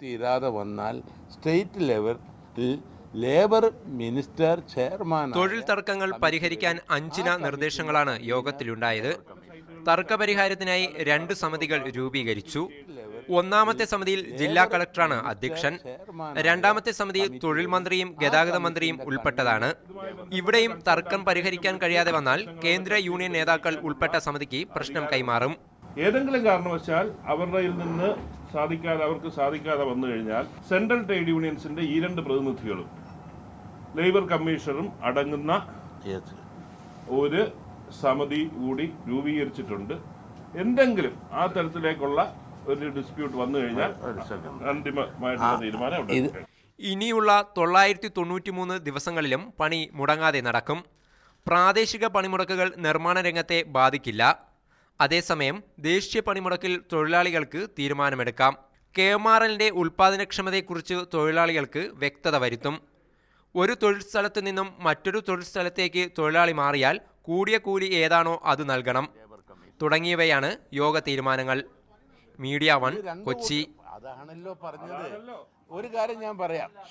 തീരാതെ വന്നാൽ സ്റ്റേറ്റ് ലെവലിൽ ലേബർ മിനിസ്റ്റർ ചെയർമാൻ തൊഴിൽ തർക്കങ്ങൾ പരിഹരിക്കാൻ 5 നിർദ്ദേശങ്ങളാണ് യോഗത്തിലുണ്ടായത്. തർക്കപരിഹാരത്തിനായി 2 സമിതികൾ രൂപീകരിച്ചു. ഒന്നാമത്തെ സമിതിയിൽ ജില്ലാ കളക്ടറാണ് അധ്യക്ഷൻ. രണ്ടാമത്തെ സമിതിയിൽ തൊഴിൽ മന്ത്രിയും ഗതാഗത മന്ത്രിയും ഉൾപ്പെട്ടതാണ്. ഇവിടെയും തർക്കം പരിഹരിക്കാൻ കഴിയാതെ വന്നാൽ കേന്ദ്ര യൂണിയൻ നേതാക്കൾ ഉൾപ്പെട്ട സമിതിക്ക് പ്രശ്നം കൈമാറും. ഏതെങ്കിലും കാരണവശാൽ അവർക്ക് സാധിക്കാതെ വന്നു കഴിഞ്ഞാൽ സെൻട്രൽ ട്രേഡ് യൂണിയൻസിന്റെ ഈ 2 പ്രതിനിധികളും ലേബർ കമ്മീഷണറും അടങ്ങുന്ന ഒരു സമിതി കൂടി രൂപീകരിച്ചിട്ടുണ്ട്. എന്തെങ്കിലും ആ തരത്തിലേക്കുള്ള ഒരു ഡിസ്പ്യൂട്ട് വന്നു കഴിഞ്ഞാൽ അന്തിമമായിട്ടുള്ള തീരുമാനം ഉണ്ടാകും. ഇനിയുള്ള 993 ദിവസങ്ങളിലും പണി മുടങ്ങാതെ നടക്കും. പ്രാദേശിക പണിമുടക്കുകൾ നിർമ്മാണ രംഗത്തെ ബാധിക്കില്ല. അതേസമയം ദേശീയ പണിമുടക്കിൽ തൊഴിലാളികൾക്ക് തീരുമാനമെടുക്കാം. KMRLന്റെ ഉൽപ്പാദനക്ഷമതയെക്കുറിച്ച് തൊഴിലാളികൾക്ക് വ്യക്തത വരുത്തും. ഒരു തൊഴിൽ സ്ഥലത്തു നിന്നും മറ്റൊരു തൊഴിൽ സ്ഥലത്തേക്ക് തൊഴിലാളി മാറിയാൽ കൂടിയ കൂലി ഏതാണോ അത് നൽകണം തുടങ്ങിയവയാണ് യോഗ തീരുമാനങ്ങൾ. മീഡിയ 1 കൊച്ചി. അതാണല്ലോ പറഞ്ഞത്. ഒരു കാര്യം ഞാൻ പറയാം.